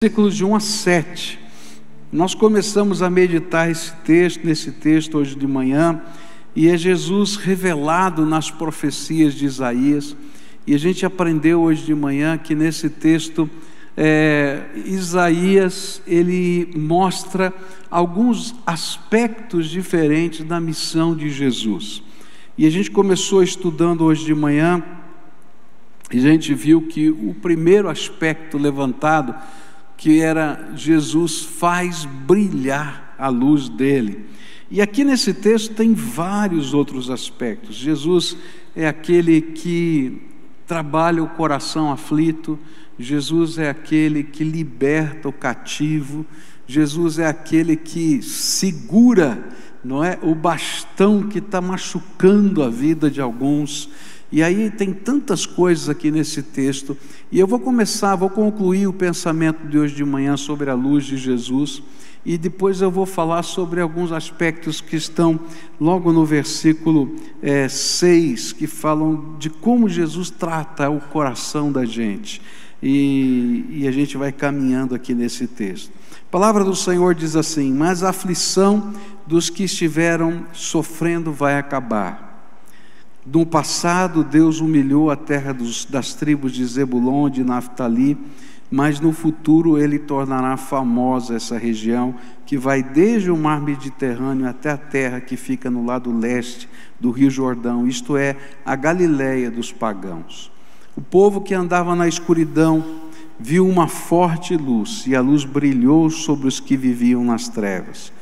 Versículos de 1 a 7. Nós começamos a meditar nesse texto hoje de manhã, e é Jesus revelado nas profecias de Isaías. E a gente aprendeu hoje de manhã que nesse texto Isaías ele mostra alguns aspectos diferentes da missão de Jesus. E a gente começou estudando hoje de manhã, e a gente viu que o primeiro aspecto levantado, que era Jesus faz brilhar a luz dele. E aqui nesse texto tem vários outros aspectos. Jesus é aquele que trabalha o coração aflito, Jesus é aquele que liberta o cativo, Jesus é aquele que segura, não é, o bastão que está machucando a vida de alguns. E aí tem tantas coisas aqui nesse texto, e eu vou concluir o pensamento de hoje de manhã sobre a luz de Jesus, e depois eu vou falar sobre alguns aspectos que estão logo no versículo 6, que falam de como Jesus trata o coração da gente, e a gente vai caminhando aqui nesse texto. A palavra do Senhor diz assim: mas a aflição dos que estiveram sofrendo vai acabar. No passado, Deus humilhou a terra das tribos de Zebulon e de Naftali, mas no futuro Ele tornará famosa essa região, que vai desde o mar Mediterrâneo até a terra que fica no lado leste do rio Jordão, isto é, a Galileia dos pagãos. O povo que andava na escuridão viu uma forte luz, e a luz brilhou sobre os que viviam nas trevas.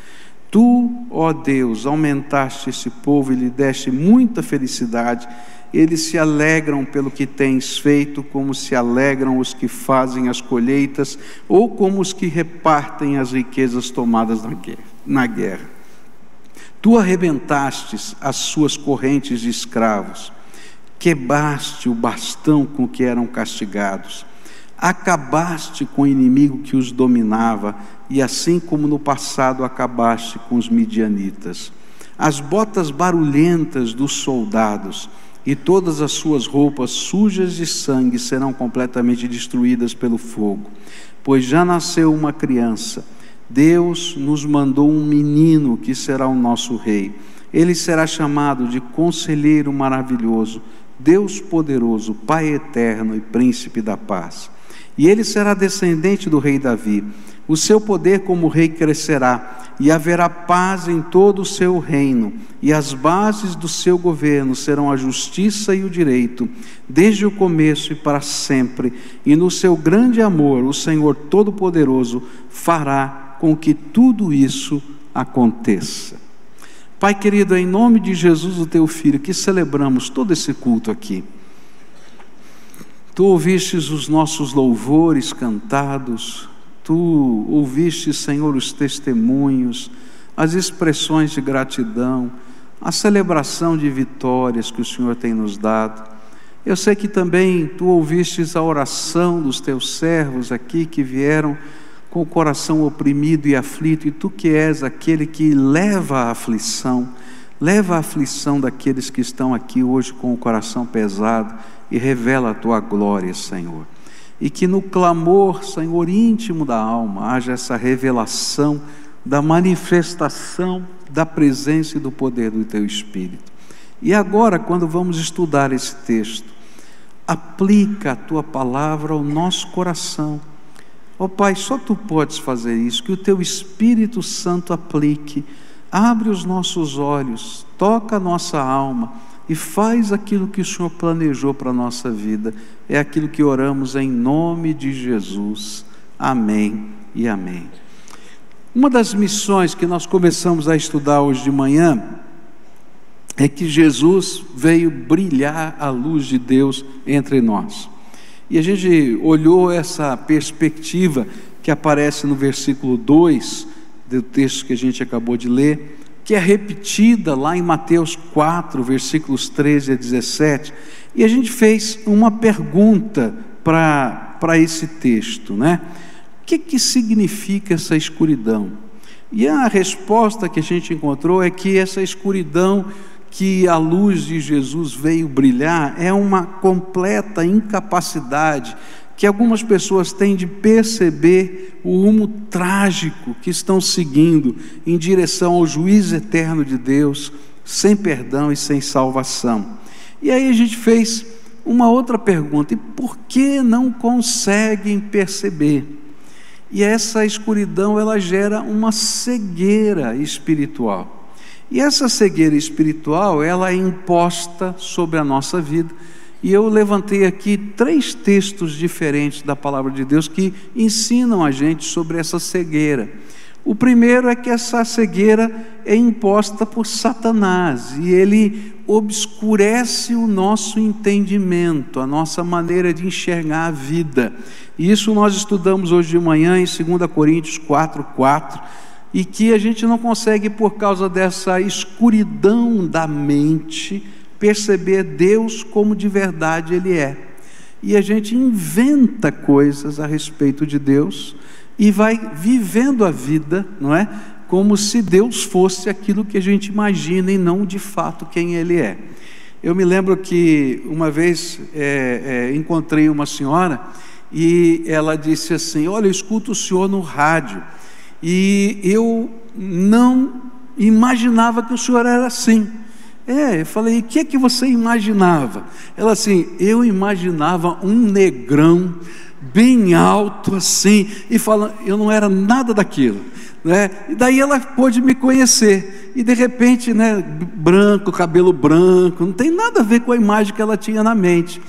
Tu, ó Deus, aumentaste esse povo e lhe deste muita felicidade. Eles se alegram pelo que tens feito, como se alegram os que fazem as colheitas, ou como os que repartem as riquezas tomadas na guerra. Tu arrebentaste as suas correntes de escravos, quebraste o bastão com que eram castigados, acabaste com o inimigo que os dominava, e assim como no passado acabaste com os midianitas. As botas barulhentas dos soldados e todas as suas roupas sujas de sangue serão completamente destruídas pelo fogo, pois já nasceu uma criança. Deus nos mandou um menino que será o nosso rei. Ele será chamado de Conselheiro Maravilhoso, Deus Poderoso, Pai Eterno e Príncipe da Paz. E ele será descendente do rei Davi. O seu poder como rei crescerá, e haverá paz em todo o seu reino, e as bases do seu governo serão a justiça e o direito, desde o começo e para sempre. E no seu grande amor, o Senhor Todo-Poderoso fará com que tudo isso aconteça. Pai querido, em nome de Jesus, o teu Filho, que celebramos todo esse culto aqui, Tu ouvistes os nossos louvores cantados, Tu ouviste, Senhor, os testemunhos, as expressões de gratidão, a celebração de vitórias que o Senhor tem nos dado. Eu sei que também Tu ouvistes a oração dos Teus servos aqui, que vieram com o coração oprimido e aflito, e Tu que és aquele que leva a aflição daqueles que estão aqui hoje com o coração pesado, e revela a Tua glória, Senhor. E que no clamor, Senhor, íntimo da alma, haja essa revelação da manifestação da presença e do poder do Teu Espírito. E agora, quando vamos estudar esse texto, aplica a Tua palavra ao nosso coração. Ó Pai, só Tu podes fazer isso, que o Teu Espírito Santo aplique, abre os nossos olhos, toca a nossa alma, e faz aquilo que o Senhor planejou para a nossa vida. É aquilo que oramos em nome de Jesus. Amém e amém. Uma das missões que nós começamos a estudar hoje de manhã é que Jesus veio brilhar a luz de Deus entre nós. E a gente olhou essa perspectiva que aparece no versículo 2 do texto que a gente acabou de ler, que é repetida lá em Mateus 4, versículos 13 a 17, e a gente fez uma pergunta para esse texto, né? O que significa essa escuridão? E a resposta que a gente encontrou é que essa escuridão que a luz de Jesus veio brilhar é uma completa incapacidade que algumas pessoas têm de perceber o rumo trágico que estão seguindo em direção ao juízo eterno de Deus, sem perdão e sem salvação. E aí a gente fez uma outra pergunta: e por que não conseguem perceber? E essa escuridão, ela gera uma cegueira espiritual. E essa cegueira espiritual, ela é imposta sobre a nossa vida. E eu levantei aqui 3 textos diferentes da palavra de Deus que ensinam a gente sobre essa cegueira. O primeiro é que essa cegueira é imposta por Satanás, e ele obscurece o nosso entendimento, a nossa maneira de enxergar a vida. E isso nós estudamos hoje de manhã em 2 Coríntios 4:4, e que a gente não consegue, por causa dessa escuridão da mente, perceber Deus como de verdade Ele é. E a gente inventa coisas a respeito de Deus e vai vivendo a vida, não é? Como se Deus fosse aquilo que a gente imagina e não de fato quem Ele é. Eu me lembro que uma vez encontrei uma senhora e ela disse assim: olha, eu escuto o senhor no rádio e eu não imaginava que o senhor era assim. Eu falei: o que é que você imaginava? Ela assim: eu imaginava um negrão bem alto assim, e fala, eu não era nada daquilo, né? E daí ela pôde me conhecer, e de repente, né, branco, cabelo branco, não tem nada a ver com a imagem que ela tinha na mente.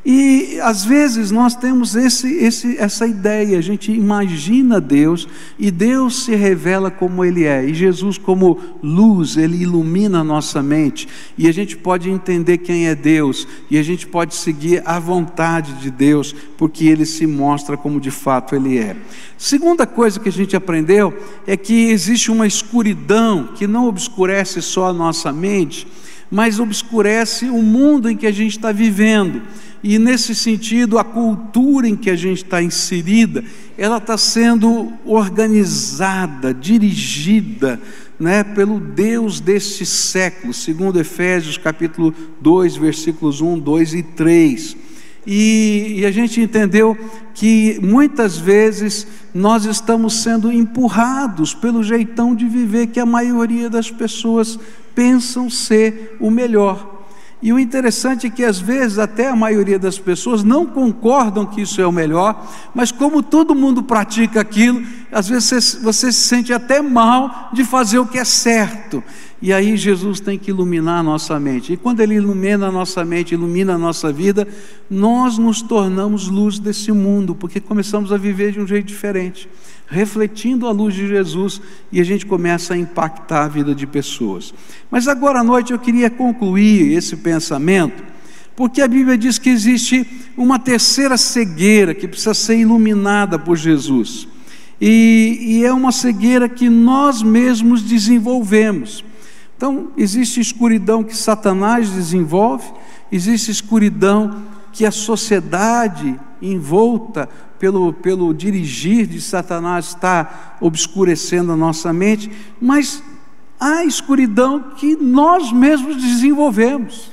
E às vezes nós temos essa ideia, a gente imagina Deus, e Deus se revela como Ele é, e Jesus como luz, Ele ilumina a nossa mente, e a gente pode entender quem é Deus, e a gente pode seguir a vontade de Deus, porque Ele se mostra como de fato Ele é. Segunda coisa que a gente aprendeu é que existe uma escuridão que não obscurece só a nossa mente, mas obscurece o mundo em que a gente está vivendo. E nesse sentido, a cultura em que a gente está inserida, ela está sendo organizada, dirigida, né, pelo Deus deste século, segundo Efésios capítulo 2, versículos 1, 2 e 3. E a gente entendeu que muitas vezes nós estamos sendo empurrados pelo jeitão de viver que a maioria das pessoas pensam ser o melhor. E o interessante é que às vezes até a maioria das pessoas não concordam que isso é o melhor, mas como todo mundo pratica aquilo, às vezes você se sente até mal de fazer o que é certo. E aí Jesus tem que iluminar a nossa mente, e quando Ele ilumina a nossa mente, ilumina a nossa vida, nós nos tornamos luz desse mundo, porque começamos a viver de um jeito diferente, refletindo a luz de Jesus, e a gente começa a impactar a vida de pessoas. Mas agora à noite eu queria concluir esse pensamento, porque a Bíblia diz que existe uma terceira cegueira que precisa ser iluminada por Jesus, e é uma cegueira que nós mesmos desenvolvemos. Então, existe escuridão que Satanás desenvolve, existe escuridão que a sociedade envolta pelo dirigir de Satanás está obscurecendo a nossa mente, mas há escuridão que nós mesmos desenvolvemos,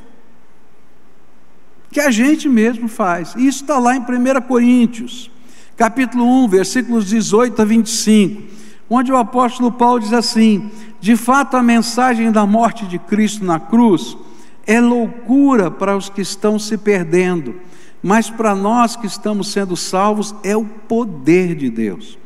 que a gente mesmo faz. Isso está lá em 1 Coríntios, capítulo 1, versículos 18 a 25, onde o apóstolo Paulo diz assim: de fato a mensagem da morte de Cristo na cruz é loucura para os que estão se perdendo, mas para nós que estamos sendo salvos é o poder de Deus.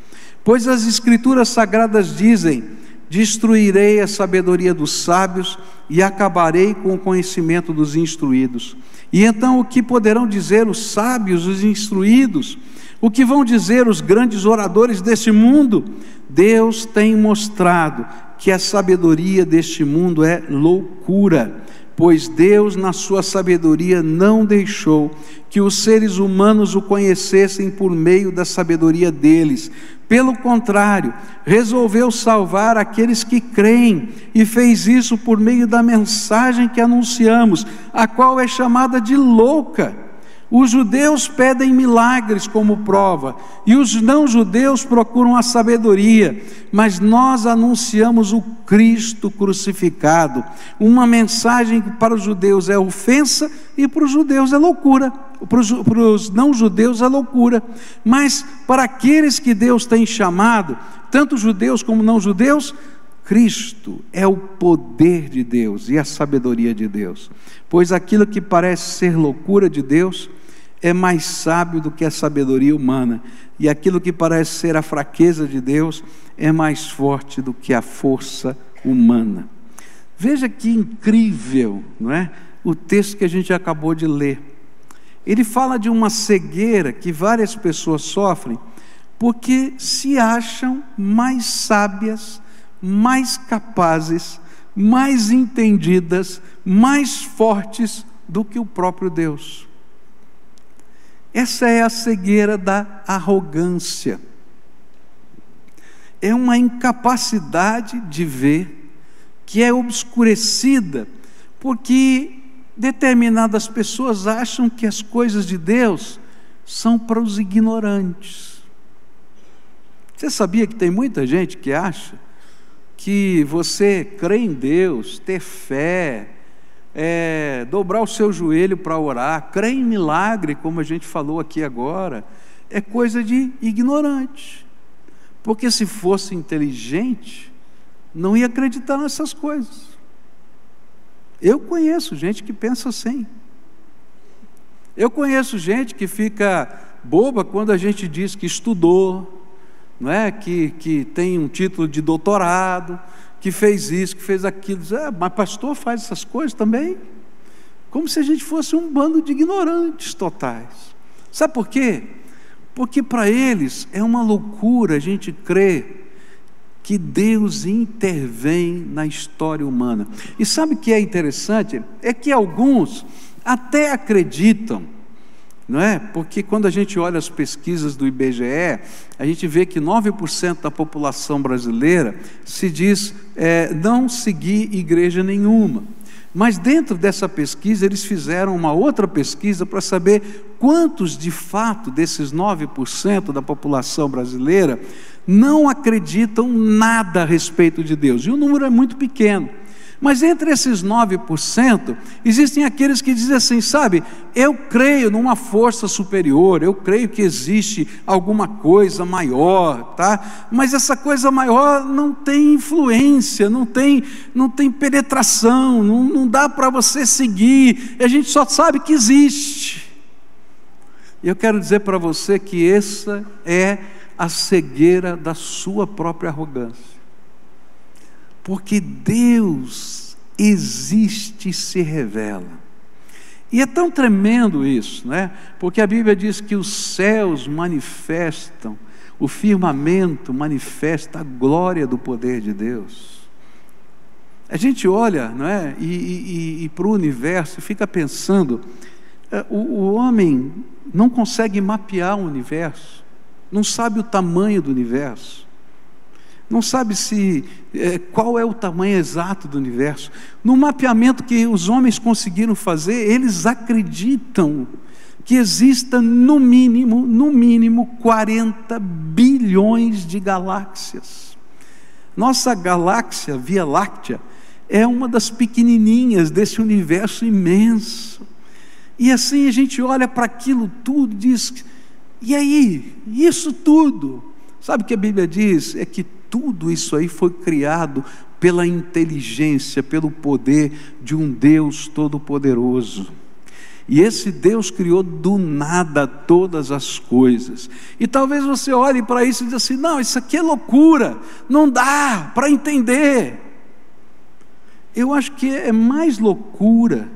Pois as Escrituras Sagradas dizem: destruirei a sabedoria dos sábios e acabarei com o conhecimento dos instruídos. E então o que poderão dizer os sábios, os instruídos? O que vão dizer os grandes oradores deste mundo? Deus tem mostrado que a sabedoria deste mundo é loucura, pois Deus na sua sabedoria não deixou que os seres humanos o conhecessem por meio da sabedoria deles. Pelo contrário, resolveu salvar aqueles que creem, e fez isso por meio da mensagem que anunciamos, a qual é chamada de louca, Os judeus pedem milagres como prova, e os não-judeus procuram a sabedoria, mas nós anunciamos o Cristo crucificado, uma mensagem que para os judeus é ofensa e para os judeus é loucura, para os não-judeus é loucura, mas para aqueles que Deus tem chamado, tanto judeus como não-judeus, Cristo é o poder de Deus e a sabedoria de Deus, pois aquilo que parece ser loucura de Deus é mais sábio do que a sabedoria humana, e aquilo que parece ser a fraqueza de Deus é mais forte do que a força humana. Veja que incrível, não é? O texto que a gente acabou de ler. Ele fala de uma cegueira que várias pessoas sofrem porque se acham mais sábias, mais capazes, mais entendidas, mais fortes do que o próprio Deus. Essa é a cegueira da arrogância. É uma incapacidade de ver que é obscurecida porque determinadas pessoas acham que as coisas de Deus são para os ignorantes. Você sabia que tem muita gente que acha que você crer em Deus, ter fé, dobrar o seu joelho para orar, crer em milagre, como a gente falou aqui agora, é coisa de ignorante, porque se fosse inteligente, não ia acreditar nessas coisas. Eu conheço gente que pensa assim, eu conheço gente que fica boba quando a gente diz que estudou, não é? que tem um título de doutorado, que fez isso, que fez aquilo. Mas pastor faz essas coisas também? Como se a gente fosse um bando de ignorantes totais. Sabe por quê? Porque para eles é uma loucura a gente crer que Deus intervém na história humana. E sabe o que é interessante? É que alguns até acreditam, não é? Porque quando a gente olha as pesquisas do IBGE, a gente vê que 9% da população brasileira se diz não seguir igreja nenhuma. Mas dentro dessa pesquisa, eles fizeram uma outra pesquisa para saber quantos de fato desses 9% da população brasileira não acreditam nada a respeito de Deus. E o número é muito pequeno. Mas entre esses 9%, existem aqueles que dizem assim, sabe, eu creio numa força superior, eu creio que existe alguma coisa maior, tá? Mas essa coisa maior não tem influência, não tem penetração, não dá para você seguir, a gente só sabe que existe. E eu quero dizer para você que essa é a cegueira da sua própria arrogância. Porque Deus existe e se revela. E é tão tremendo isso, né? Porque a Bíblia diz que os céus manifestam, o firmamento manifesta a glória do poder de Deus. A gente olha, não é? E para o universo, fica pensando, o homem não consegue mapear o universo, não sabe o tamanho do universo. Não sabe qual é o tamanho exato do universo. No mapeamento que os homens conseguiram fazer, eles acreditam que exista no mínimo 40 bilhões de galáxias. Nossa galáxia, Via Láctea, é uma das pequenininhas desse universo imenso. E assim a gente olha para aquilo tudo e diz, e aí, isso tudo? Sabe o que a Bíblia diz? É que tudo isso aí foi criado pela inteligência, pelo poder de um Deus todo-poderoso. E esse Deus criou do nada todas as coisas. E talvez você olhe para isso e diga assim, não, isso aqui é loucura, não dá para entender. Eu acho que é mais loucura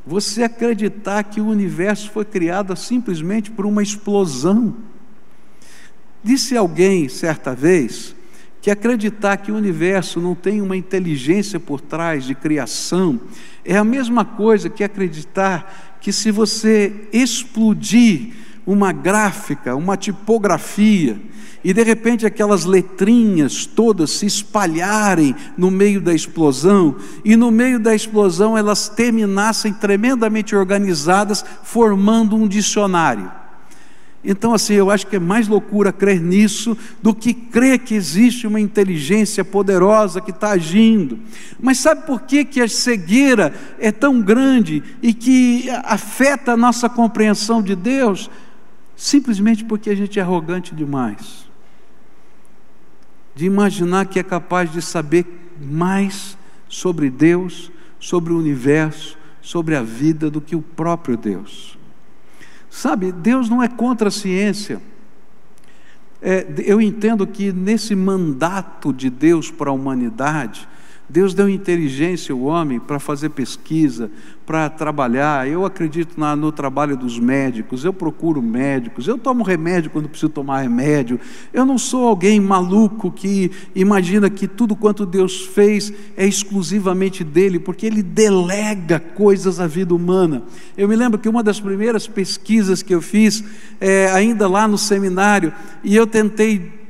você acreditar que o universo foi criado simplesmente por uma explosão. Disse alguém certa vez que acreditar que o universo não tem uma inteligência por trás de criação é a mesma coisa que acreditar que se você explodir uma gráfica, uma tipografia, e de repente aquelas letrinhas todas se espalharem no meio da explosão, e no meio da explosão elas terminassem tremendamente organizadas, formando um dicionário. Então, assim, eu acho que é mais loucura crer nisso do que crer que existe uma inteligência poderosa que está agindo. Mas sabe por que a cegueira é tão grande e que afeta a nossa compreensão de Deus? Simplesmente porque a gente é arrogante demais, de imaginar que é capaz de saber mais sobre Deus, sobre o universo, sobre a vida do que o próprio Deus. Sabe, Deus não é contra a ciência. Eu entendo que nesse mandato de Deus para a humanidade, Deus deu inteligência ao homem para fazer pesquisa, para trabalhar. Eu acredito no trabalho dos médicos, eu procuro médicos, eu tomo remédio quando preciso tomar remédio. Eu não sou alguém maluco que imagina que tudo quanto Deus fez é exclusivamente dele, porque ele delega coisas à vida humana. Eu me lembro que uma das primeiras pesquisas que eu fiz, ainda lá no seminário, e eu tentei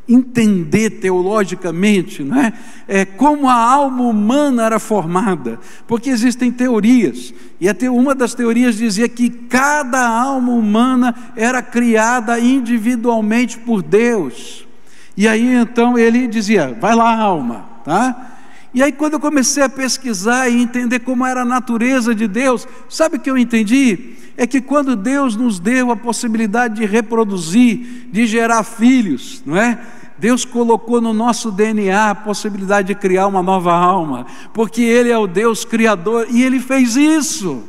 entender teologicamente, não é? Como a alma humana era formada, porque existem teorias, e até uma das teorias dizia que cada alma humana era criada individualmente por Deus. E aí então ele dizia: vai lá, alma, tá? E aí quando eu comecei a pesquisar e entender como era a natureza de Deus, sabe o que eu entendi? É que quando Deus nos deu a possibilidade de reproduzir, de gerar filhos, não é? Deus colocou no nosso DNA a possibilidade de criar uma nova alma, porque Ele é o Deus Criador, e Ele fez isso.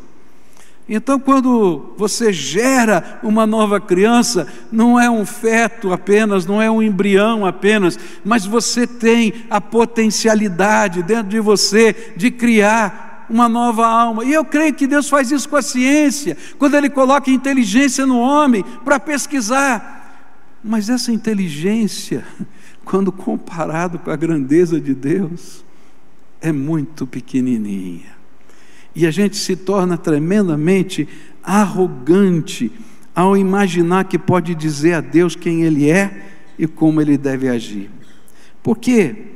Então quando você gera uma nova criança, não é um feto apenas, não é um embrião apenas, mas você tem a potencialidade dentro de você de criar uma nova alma. E eu creio que Deus faz isso com a ciência, quando Ele coloca inteligência no homem para pesquisar. Mas essa inteligência, quando comparado com a grandeza de Deus, é muito pequenininha. E a gente se torna tremendamente arrogante ao imaginar que pode dizer a Deus quem Ele é e como Ele deve agir. Por quê?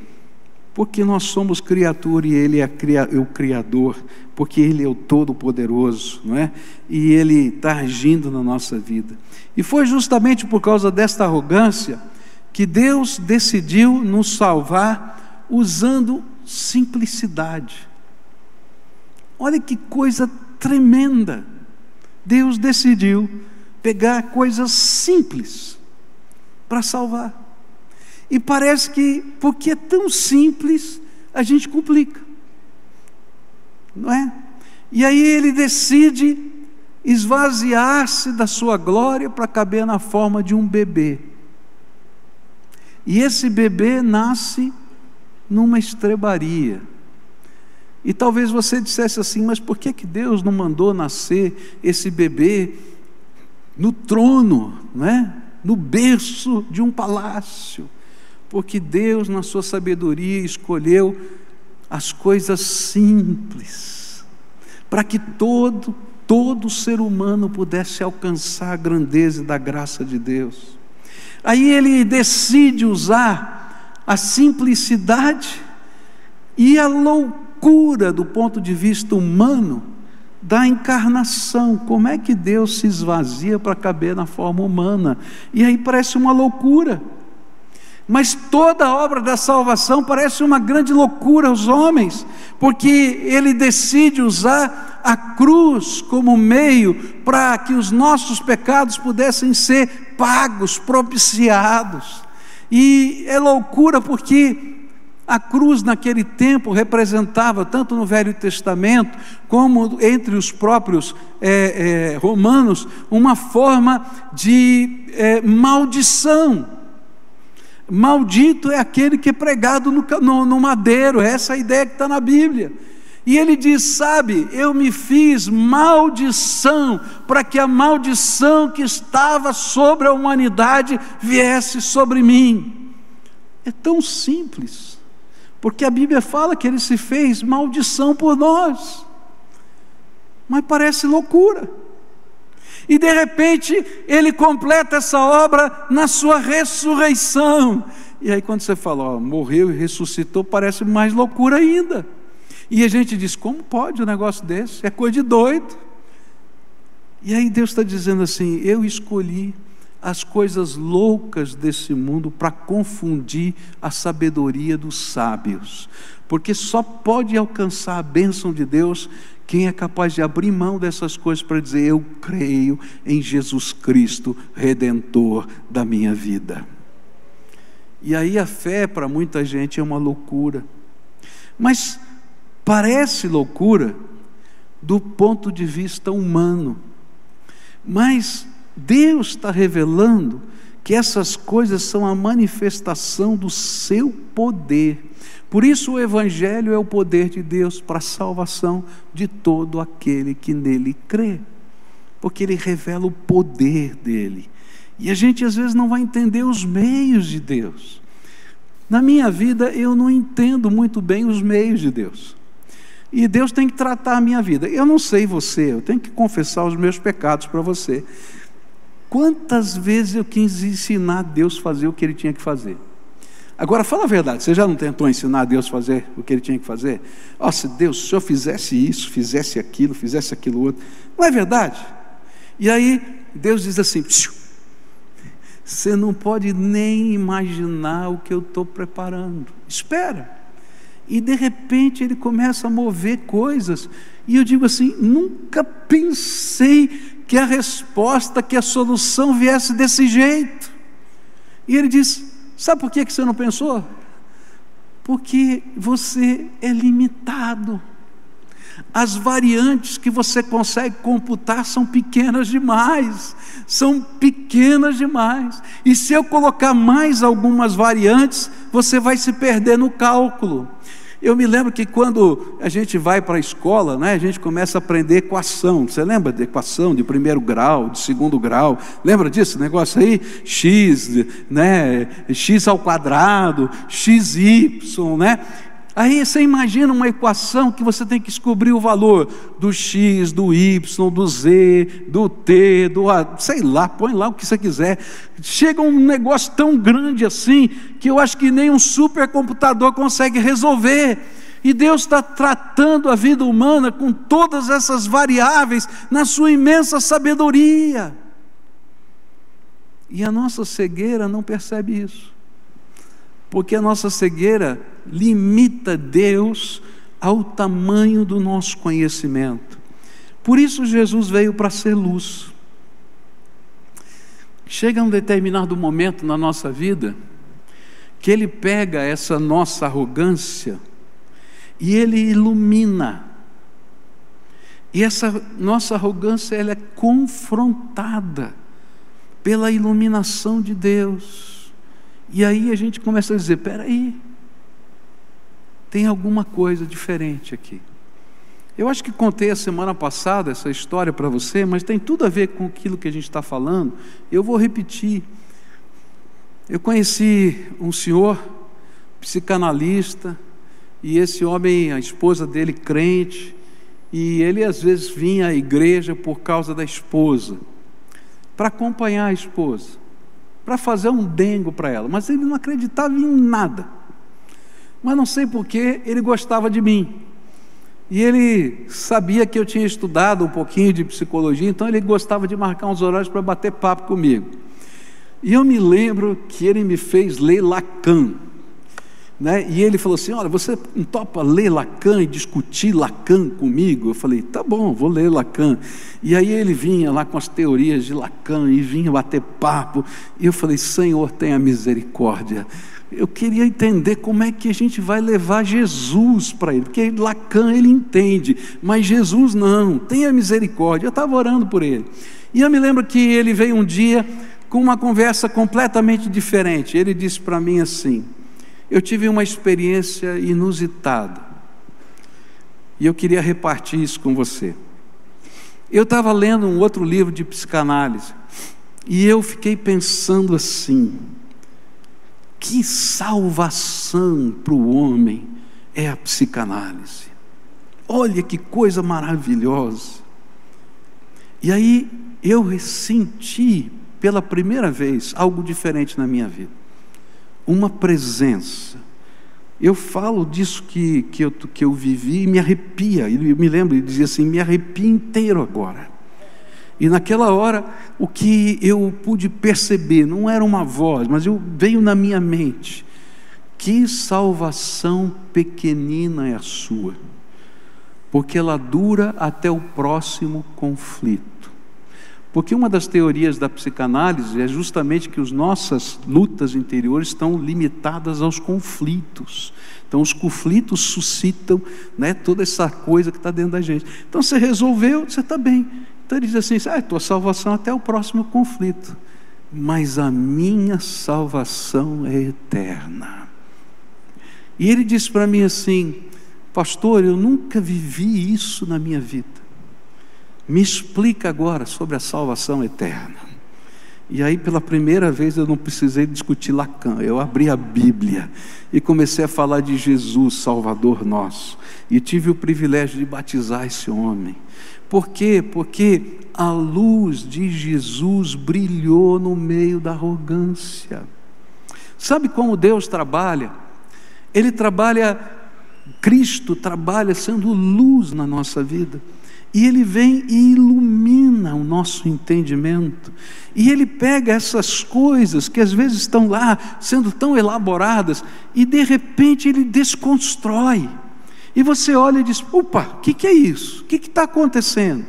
Porque nós somos criatura e Ele é o Criador, porque Ele é o Todo-Poderoso, não é? E Ele está agindo na nossa vida. E foi justamente por causa desta arrogância que Deus decidiu nos salvar usando simplicidade. Olha que coisa tremenda! Deus decidiu pegar coisas simples para salvar. E parece que, porque é tão simples, a gente complica, não é? E aí Ele decide esvaziar-se da sua glória para caber na forma de um bebê. E esse bebê nasce numa estrebaria. E talvez você dissesse assim: mas por que Deus não mandou nascer esse bebê no trono, não é? No berço de um palácio? Porque Deus, na sua sabedoria, escolheu as coisas simples, para que todo ser humano pudesse alcançar a grandeza da graça de Deus. Aí Ele decide usar a simplicidade e a loucura do ponto de vista humano da encarnação. Como é que Deus se esvazia para caber na forma humana? E aí parece uma loucura. Mas toda a obra da salvação parece uma grande loucura aos homens, porque Ele decide usar a cruz como meio para que os nossos pecados pudessem ser pagos, propiciados. E é loucura porque a cruz naquele tempo representava, tanto no Velho Testamento, como entre os próprios romanos, uma forma de maldição. Maldito é aquele que é pregado no madeiro. Essa é a ideia que está na Bíblia. E Ele diz: sabe, eu me fiz maldição, para que a maldição que estava sobre a humanidade viesse sobre mim. É tão simples, porque a Bíblia fala que Ele se fez maldição por nós, mas parece loucura. E de repente Ele completa essa obra na sua ressurreição. E aí quando você fala, ó, morreu e ressuscitou, parece mais loucura ainda. E a gente diz, como pode um negócio desse? É coisa de doido. E aí Deus está dizendo assim, eu escolhi as coisas loucas desse mundo para confundir a sabedoria dos sábios, porque só pode alcançar a bênção de Deus quem é capaz de abrir mão dessas coisas para dizer, eu creio em Jesus Cristo, Redentor da minha vida. E aí a fé para muita gente é uma loucura, mas parece loucura do ponto de vista humano, mas Deus está revelando que essas coisas são a manifestação do seu poder. Por isso o Evangelho é o poder de Deus para a salvação de todo aquele que nele crê, porque ele revela o poder dele. E a gente às vezes não vai entender os meios de Deus. Na minha vida eu não entendo muito bem os meios de Deus, e Deus tem que tratar a minha vida. Eu não sei você, eu tenho que confessar os meus pecados para você. Quantas vezes eu quis ensinar Deus a fazer o que Ele tinha que fazer? Agora fala a verdade, você já não tentou ensinar Deus a fazer o que Ele tinha que fazer? Ó, se Deus, se o Senhor fizesse isso, fizesse aquilo outro, não é verdade? E aí Deus diz assim, você não pode nem imaginar o que eu estou preparando, espera. E de repente Ele começa a mover coisas, e eu digo assim, nunca pensei que a resposta, que a solução viesse desse jeito. E Ele diz, sabe por que você não pensou? Porque você é limitado. As variantes que você consegue computar são pequenas demais. E se eu colocar mais algumas variantes, você vai se perder no cálculo. Eu me lembro que quando a gente vai para a escola, né, a gente começa a aprender equação. Você lembra de equação de primeiro grau, de segundo grau? Lembra disso, negócio aí? X, né, x ao quadrado, xy, né? Aí você imagina uma equação que você tem que descobrir o valor do x, do y, do z, do t, do a, sei lá, põe lá o que você quiser. Chega um negócio tão grande assim, que eu acho que nem um supercomputador consegue resolver. E Deus está tratando a vida humana com todas essas variáveis na sua imensa sabedoria. E a nossa cegueira não percebe isso, porque a nossa cegueira limita Deus ao tamanho do nosso conhecimento. Por isso Jesus veio para ser luz. Chega um determinado momento na nossa vida que Ele pega essa nossa arrogância e Ele ilumina. E essa nossa arrogância, ela é confrontada pela iluminação de Deus. E aí a gente começa a dizer, espera aí, tem alguma coisa diferente aqui. Eu acho que contei a semana passada essa história para você, mas tem tudo a ver com aquilo que a gente está falando. Eu vou repetir. Eu conheci um senhor, psicanalista, e esse homem, a esposa dele, crente, e ele às vezes vinha à igreja por causa da esposa, para acompanhar a esposa, para fazer um dengo para ela, mas ele não acreditava em nada. Mas não sei porquê, ele gostava de mim. E ele sabia que eu tinha estudado um pouquinho de psicologia, então ele gostava de marcar uns horários para bater papo comigo. E eu me lembro que ele me fez ler Lacan, né? E ele falou assim, olha, você não topa ler Lacan e discutir Lacan comigo? Eu falei, tá bom, vou ler Lacan. E aí ele vinha lá com as teorias de Lacan e vinha bater papo. E eu falei, Senhor, tenha misericórdia. Eu queria entender como é que a gente vai levar Jesus para ele, porque Lacan ele entende, mas Jesus não, tenha misericórdia. Eu estava orando por ele, e eu me lembro que ele veio um dia com uma conversa completamente diferente. Ele disse para mim assim, eu tive uma experiência inusitada, e eu queria repartir isso com você. Eu estava lendo um outro livro de psicanálise, e eu fiquei pensando assim, que salvação para o homem é a psicanálise. Olha que coisa maravilhosa. E aí eu senti pela primeira vez algo diferente na minha vida, uma presença. Eu falo disso que eu vivi e me arrepia. Eu me lembro, ele dizia assim: me arrepia inteiro agora. E naquela hora, o que eu pude perceber, não era uma voz, mas veio na minha mente: que salvação pequenina é a sua, porque ela dura até o próximo conflito. Porque uma das teorias da psicanálise é justamente que as nossas lutas interiores estão limitadas aos conflitos. Então os conflitos suscitam, né, toda essa coisa que está dentro da gente. Então você resolveu, você está bem. Então ele diz assim: tua salvação até o próximo conflito, mas a minha salvação é eterna. E ele disse para mim assim: pastor, eu nunca vivi isso na minha vida, me explica agora sobre a salvação eterna. E aí pela primeira vez eu não precisei discutir Lacan, eu abri a Bíblia e comecei a falar de Jesus, Salvador nosso, e tive o privilégio de batizar esse homem. Por quê? Porque a luz de Jesus brilhou no meio da arrogância. Sabe como Deus trabalha? Ele trabalha, Cristo trabalha sendo luz na nossa vida. E Ele vem e ilumina o nosso entendimento. E Ele pega essas coisas que às vezes estão lá, sendo tão elaboradas, e de repente Ele desconstrói. E você olha e diz: opa, o que é isso? O que está acontecendo?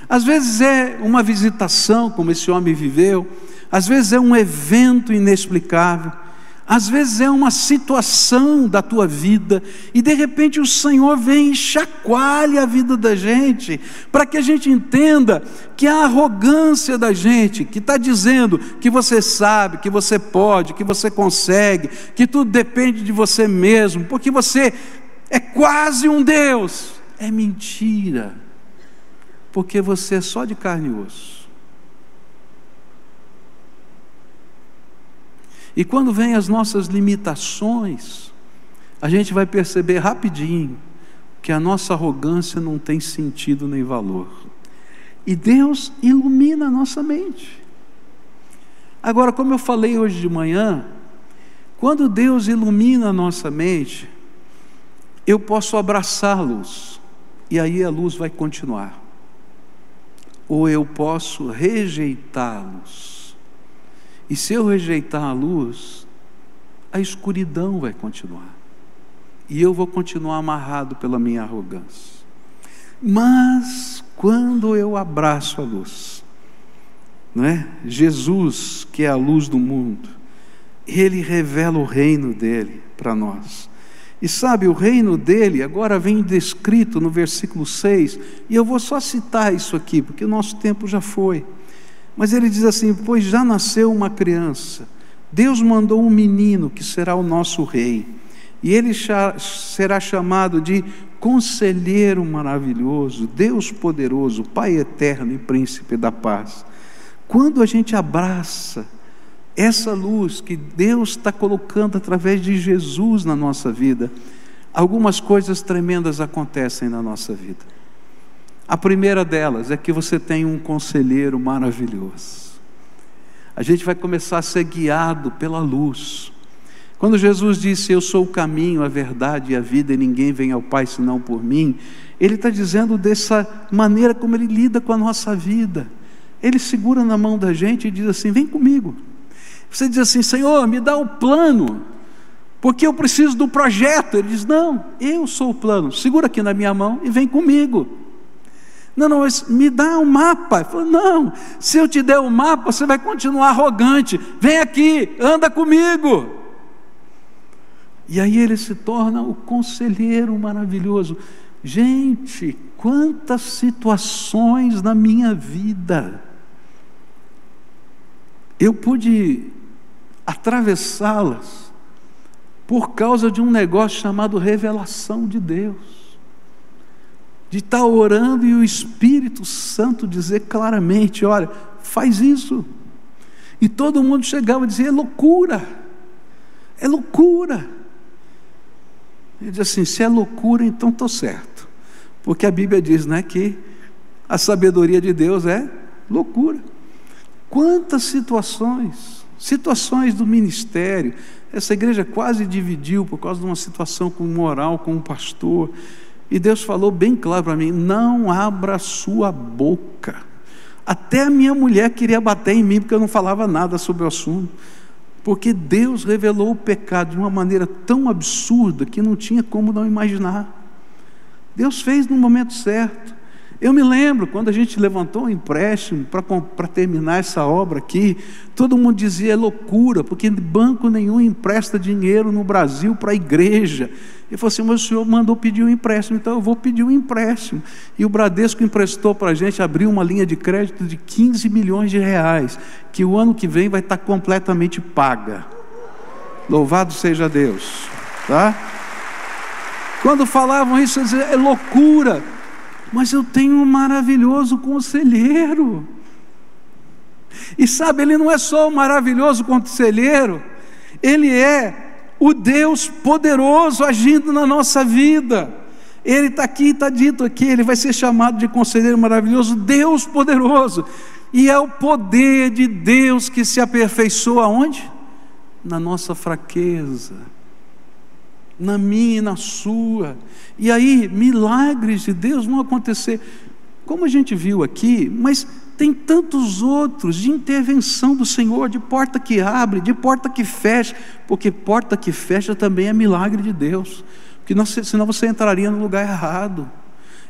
Às vezes é uma visitação, como esse homem viveu. Às vezes é um evento inexplicável. Às vezes é uma situação da tua vida, e de repente o Senhor vem e chacoalha a vida da gente, para que a gente entenda que a arrogância da gente, que está dizendo que você sabe, que você pode, que você consegue, que tudo depende de você mesmo, porque você é quase um Deus, é mentira, porque você é só de carne e osso. E quando vem as nossas limitações, a gente vai perceber rapidinho que a nossa arrogância não tem sentido nem valor. E Deus ilumina a nossa mente. Agora, como eu falei hoje de manhã, quando Deus ilumina a nossa mente, eu posso abraçar a luz, e aí a luz vai continuar. Ou eu posso rejeitar a luz. E se eu rejeitar a luz, a escuridão vai continuar. E eu vou continuar amarrado pela minha arrogância. Mas quando eu abraço a luz, não é? Jesus, que é a luz do mundo, Ele revela o reino dEle para nós. E sabe, o reino dEle agora vem descrito no versículo 6, e eu vou só citar isso aqui, porque o nosso tempo já foi. Mas ele diz assim: pois já nasceu uma criança, Deus mandou um menino que será o nosso rei, e ele será chamado de Conselheiro Maravilhoso, Deus Poderoso, Pai Eterno e Príncipe da Paz. Quando a gente abraça essa luz que Deus está colocando através de Jesus na nossa vida, algumas coisas tremendas acontecem na nossa vida. A primeira delas é que você tem um conselheiro maravilhoso. A gente vai começar a ser guiado pela luz. Quando Jesus disse: eu sou o caminho, a verdade e a vida, e ninguém vem ao Pai senão por mim, Ele está dizendo dessa maneira como Ele lida com a nossa vida. Ele segura na mão da gente e diz assim: vem comigo. Você diz assim: Senhor, me dá o plano, porque eu preciso do projeto. Ele diz: não, eu sou o plano, segura aqui na minha mão e vem comigo. Não, mas me dá um mapa. Ele falou: não, se eu te der o mapa, você vai continuar arrogante. Vem aqui, anda comigo. E aí ele se torna o conselheiro maravilhoso. Gente, quantas situações na minha vida eu pude atravessá-las por causa de um negócio chamado revelação de Deus. De estar orando e o Espírito Santo dizer claramente: olha, faz isso. E todo mundo chegava e dizia: é loucura, é loucura. Ele diz assim: se é loucura, então estou certo. Porque a Bíblia diz, né, que A sabedoria de Deus é loucura. Quantas situações do ministério, essa igreja quase dividiu por causa de uma situação com moral, com um pastor, e Deus falou bem claro para mim: não abra a sua boca. Até a minha mulher queria bater em mim, porque eu não falava nada sobre o assunto, porque Deus revelou o pecado de uma maneira tão absurda, que não tinha como não imaginar. Deus fez no momento certo. Eu me lembro, quando a gente levantou um empréstimo para terminar essa obra aqui, todo mundo dizia: é loucura, porque banco nenhum empresta dinheiro no Brasil para a igreja. Eu falei assim: mas o senhor mandou pedir um empréstimo, então eu vou pedir um empréstimo. E o Bradesco emprestou para a gente, abriu uma linha de crédito de 15 milhões de reais, que o ano que vem vai estar completamente paga. Louvado seja Deus, tá? Quando falavam isso, eu dizia: é loucura. Mas eu tenho um maravilhoso conselheiro. E sabe, ele não é só um maravilhoso conselheiro, ele é o Deus poderoso agindo na nossa vida. Ele está aqui, está dito aqui, ele vai ser chamado de conselheiro maravilhoso, Deus poderoso. E é o poder de Deus que se aperfeiçoa onde? Na nossa fraqueza, na minha e na sua. E aí milagres de Deus vão acontecer, como a gente viu aqui, mas tem tantos outros, de intervenção do Senhor, de porta que abre, de porta que fecha, porque porta que fecha também é milagre de Deus, porque senão você entraria no lugar errado.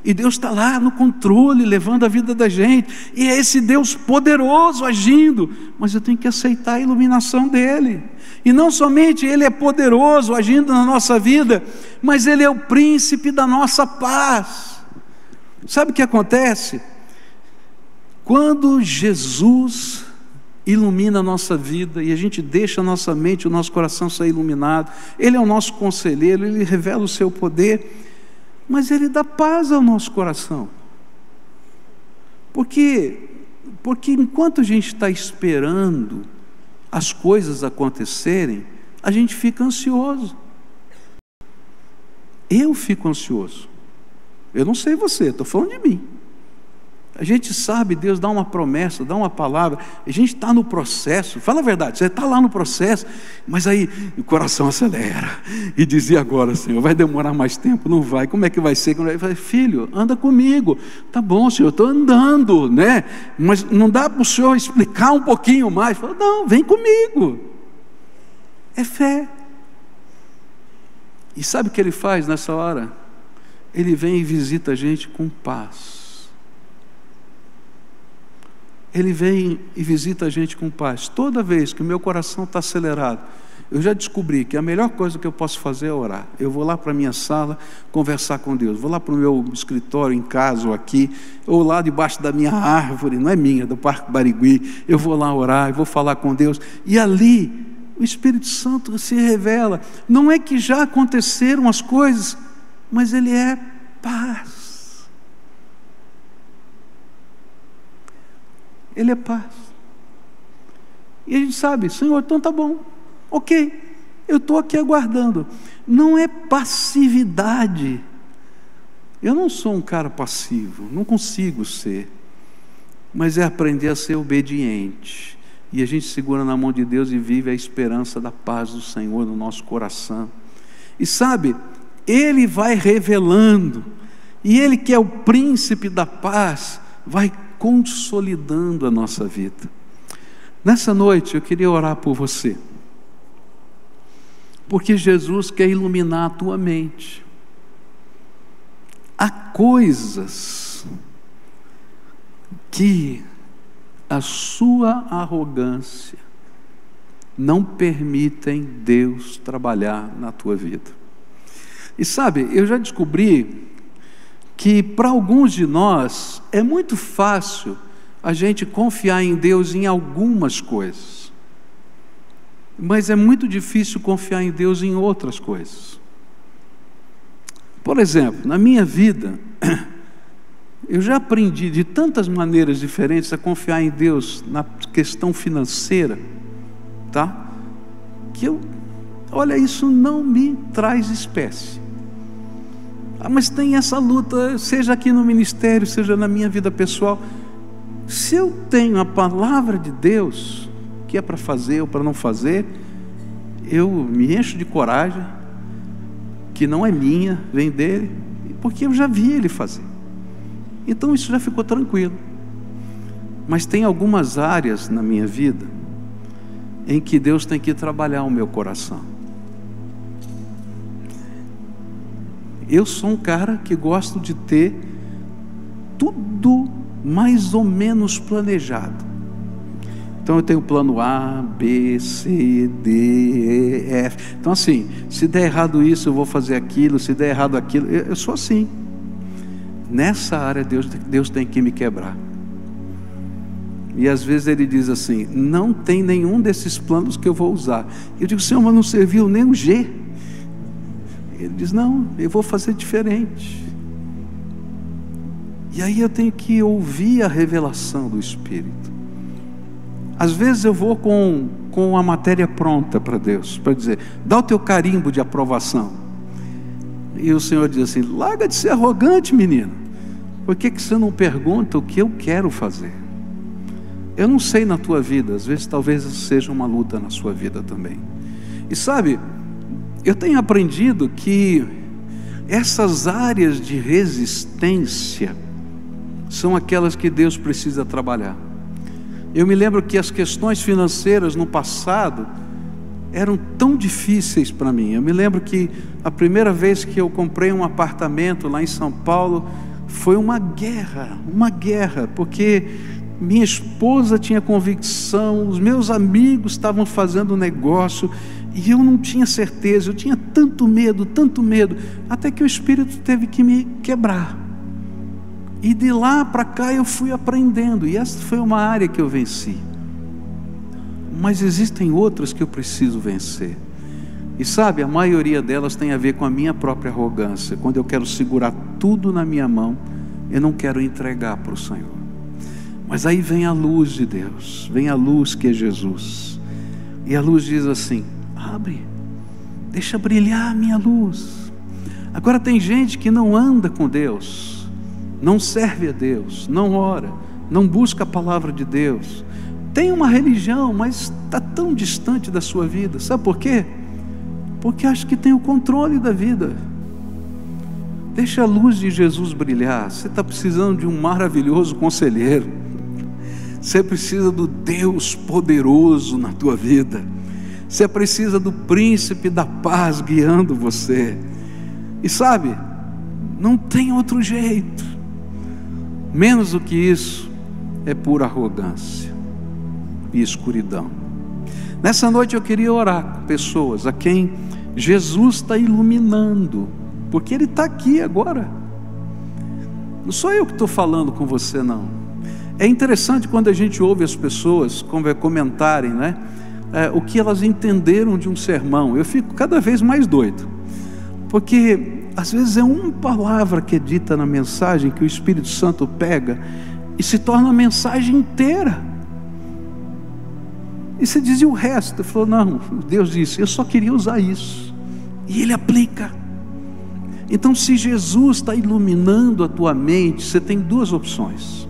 E Deus está lá no controle, levando a vida da gente, e é esse Deus poderoso agindo, mas eu tenho que aceitar a iluminação dEle. E não somente Ele é poderoso agindo na nossa vida, mas Ele é o príncipe da nossa paz. Sabe o que acontece? Quando Jesus ilumina a nossa vida, e a gente deixa a nossa mente, o nosso coração ser iluminado, Ele é o nosso conselheiro, Ele revela o seu poder, mas Ele dá paz ao nosso coração. Porque enquanto a gente está esperando as coisas acontecerem, a gente fica ansioso. Eu fico ansioso. Eu não sei você, estou falando de mim. A gente sabe, Deus dá uma promessa, dá uma palavra, a gente está no processo, fala a verdade, você está lá no processo, mas aí o coração acelera, e dizia: agora, Senhor, vai demorar mais tempo? Não vai, como é que vai ser? Eu falei: filho, anda comigo. Tá bom, Senhor, estou andando, né? Mas não dá para o Senhor explicar um pouquinho mais? Fala: não, vem comigo. É fé. E sabe o que Ele faz nessa hora? Ele vem e visita a gente com paz. Ele vem e visita a gente com paz. Toda vez que o meu coração está acelerado, eu já descobri que a melhor coisa que eu posso fazer é orar. Eu vou lá para a minha sala conversar com Deus, vou lá para o meu escritório em casa ou aqui, ou lá debaixo da minha árvore, não é minha, do Parque Barigui, eu vou lá orar, eu vou falar com Deus, e ali o Espírito Santo se revela. Não é que já aconteceram as coisas, mas Ele é paz. Ele é paz. E a gente sabe: Senhor, então tá bom, ok, eu estou aqui aguardando. Não é passividade. Eu não sou um cara passivo, não consigo ser, mas é aprender a ser obediente. E a gente segura na mão de Deus e vive a esperança da paz do Senhor no nosso coração. E sabe, Ele vai revelando, e Ele, que é o príncipe da paz, vai consolidando a nossa vida. Nessa noite eu queria orar por você, porque Jesus quer iluminar a tua mente. Há coisas que a sua arrogância não permitem Deus trabalhar na tua vida. E sabe, eu já descobri que para alguns de nós é muito fácil a gente confiar em Deus em algumas coisas, mas é muito difícil confiar em Deus em outras coisas. Por exemplo, na minha vida, eu já aprendi de tantas maneiras diferentes a confiar em Deus na questão financeira, tá? Que olha, isso não me traz espécie. Mas tem essa luta, seja aqui no ministério, seja na minha vida pessoal. Se eu tenho a palavra de Deus, que é para fazer ou para não fazer, eu me encho de coragem, que não é minha, vem dele, porque eu já vi ele fazer. Então isso já ficou tranquilo. Mas tem algumas áreas na minha vida em que Deus tem que trabalhar o meu coração. Eu sou um cara que gosto de ter tudo mais ou menos planejado. Então eu tenho plano A, B, C, D, E, F. Então assim, se der errado isso, eu vou fazer aquilo, se der errado aquilo. Eu sou assim. Nessa área Deus tem que me quebrar. E às vezes Ele diz assim: não tem nenhum desses planos que eu vou usar. Eu digo: Senhor, mas não serviu nem o G. Ele diz: não, eu vou fazer diferente. E aí eu tenho que ouvir a revelação do Espírito. Às vezes eu vou com a matéria pronta para Deus, para dizer: dá o teu carimbo de aprovação. E o Senhor diz assim: larga de ser arrogante, menino. Por que você não pergunta o que eu quero fazer? Eu não sei na tua vida, às vezes talvez seja uma luta na sua vida também. E sabe, eu tenho aprendido que essas áreas de resistência são aquelas que Deus precisa trabalhar. Eu me lembro que as questões financeiras no passado eram tão difíceis para mim. Eu me lembro que a primeira vez que eu comprei um apartamento lá em São Paulo foi uma guerra, porque minha esposa tinha convicção, os meus amigos estavam fazendo negócio e eu não tinha certeza, eu tinha tanto medo, até que o Espírito teve que me quebrar. E de lá para cá eu fui aprendendo, e essa foi uma área que eu venci. Mas existem outras que eu preciso vencer. E sabe, a maioria delas tem a ver com a minha própria arrogância. Quando eu quero segurar tudo na minha mão, eu não quero entregar para o Senhor. Mas aí vem a luz de Deus, vem a luz que é Jesus. E a luz diz assim: abre, deixa brilhar a minha luz. Agora tem gente que não anda com Deus, não serve a Deus, não ora, não busca a palavra de Deus, tem uma religião, mas está tão distante da sua vida. Sabe por quê? Porque acha que tem o controle da vida. Deixa a luz de Jesus brilhar. Você está precisando de um maravilhoso conselheiro, você precisa do Deus poderoso na tua vida, você precisa do príncipe da paz guiando você. E sabe, não tem outro jeito. Menos do que isso é pura arrogância e escuridão. Nessa noite eu queria orar com pessoas a quem Jesus está iluminando, porque Ele está aqui agora. Não sou eu que estou falando com você, não. É interessante quando a gente ouve as pessoas comentarem, né, o que elas entenderam de um sermão. Eu fico cada vez mais doido, porque às vezes é uma palavra que é dita na mensagem que o Espírito Santo pega e se torna a mensagem inteira. E você dizia o resto. Ele falou: não, Deus disse, eu só queria usar isso. E Ele aplica. Então, se Jesus está iluminando a tua mente, você tem duas opções: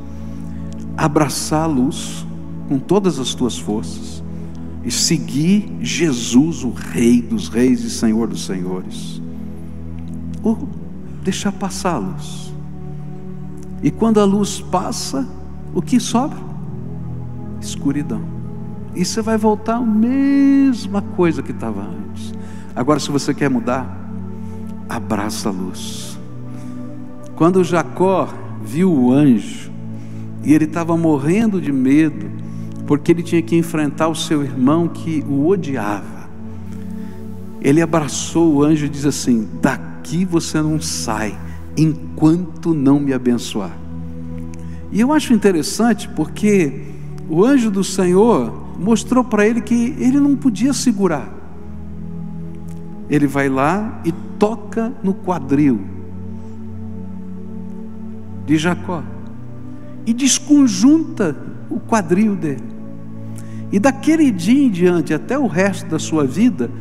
abraçar a luz com todas as tuas forças e seguir Jesus, o Rei dos Reis e Senhor dos Senhores, ou deixar passar a luz. E quando a luz passa, o que sobra? Escuridão. E você vai voltar a mesma coisa que estava antes. Agora, se você quer mudar, abraça a luz. Quando Jacó viu o anjo, e ele estava morrendo de medo, porque ele tinha que enfrentar o seu irmão que o odiava, ele abraçou o anjo e disse assim: daqui você não sai, enquanto não me abençoar. E eu acho interessante, porque o anjo do Senhor mostrou para ele que ele não podia segurar. Ele vai lá e toca no quadril de Jacó e desconjunta o quadril dele. E daquele dia em diante, até o resto da sua vida,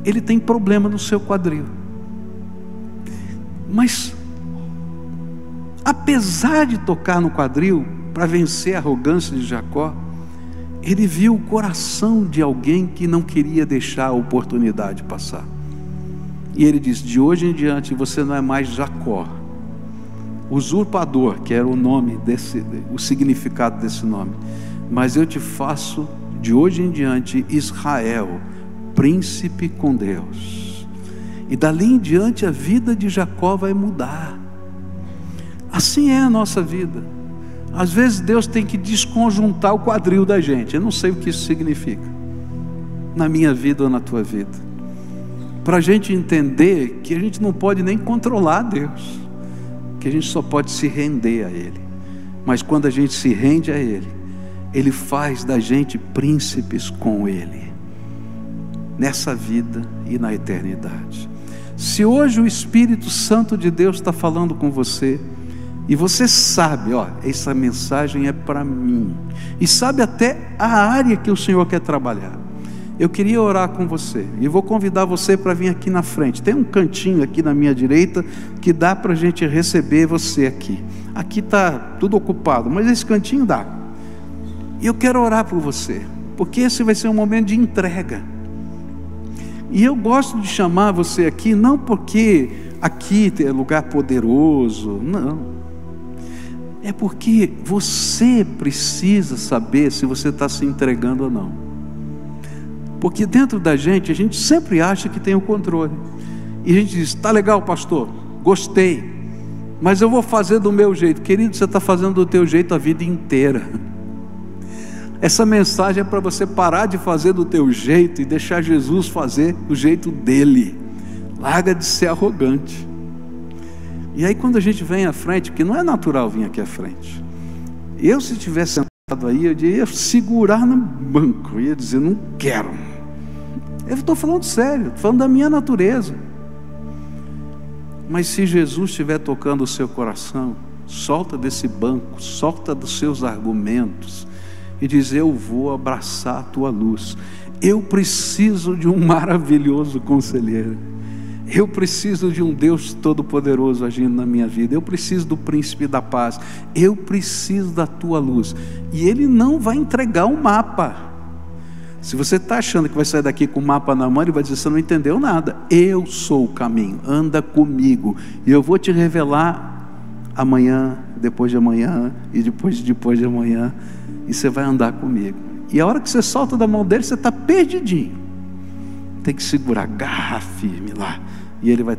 ele tem problema no seu quadril. Mas apesar de tocar no quadril para vencer a arrogância de Jacó, ele viu o coração de alguém que não queria deixar a oportunidade passar. E ele diz: de hoje em diante você não é mais Jacó, usurpador, que era o nome o significado desse nome, mas eu te faço de hoje em diante Israel, príncipe com Deus. E dali em diante a vida de Jacó vai mudar. Assim é a nossa vida. Às vezes Deus tem que desconjuntar o quadril da gente. Eu não sei o que isso significa, na minha vida ou na tua vida, para a gente entender que a gente não pode nem controlar Deus, que a gente só pode se render a Ele. Mas quando a gente se rende a Ele, Ele faz da gente príncipes com Ele, nessa vida e na eternidade. Se hoje o Espírito Santo de Deus está falando com você, e você sabe, essa mensagem é para mim, e sabe até a área que o Senhor quer trabalhar, eu queria orar com você, e vou convidar você para vir aqui na frente. Tem um cantinho aqui na minha direita, que dá para a gente receber você aqui. Aqui está tudo ocupado, mas esse cantinho dá. E eu quero orar por você, porque esse vai ser um momento de entrega. E eu gosto de chamar você aqui, não porque aqui é lugar poderoso, não. É porque você precisa saber se você está se entregando ou não. Porque dentro da gente, a gente sempre acha que tem o controle. E a gente diz: tá legal, pastor, gostei, mas eu vou fazer do meu jeito. Querido, você está fazendo do teu jeito a vida inteira. Essa mensagem é para você parar de fazer do teu jeito e deixar Jesus fazer do jeito dele. Larga de ser arrogante. E aí quando a gente vem à frente, porque não é natural vir aqui à frente, eu, se tivesse sentado aí, eu ia segurar no banco, eu ia dizer: não quero. Eu estou falando sério, estou falando da minha natureza. Mas se Jesus estiver tocando o seu coração, solta desse banco, solta dos seus argumentos e diz: eu vou abraçar a tua luz. Eu preciso de um maravilhoso conselheiro. Eu preciso de um Deus todo-poderoso agindo na minha vida. Eu preciso do príncipe da paz. Eu preciso da tua luz. E Ele não vai entregar um mapa. Se você está achando que vai sair daqui com o mapa na mão, Ele vai dizer: você não entendeu nada. Eu sou o caminho, anda comigo, e eu vou te revelar amanhã, depois de amanhã, e depois de amanhã, e você vai andar comigo. E a hora que você solta da mão dele, você está perdidinho. Tem que segurar, garra firme lá, e Ele vai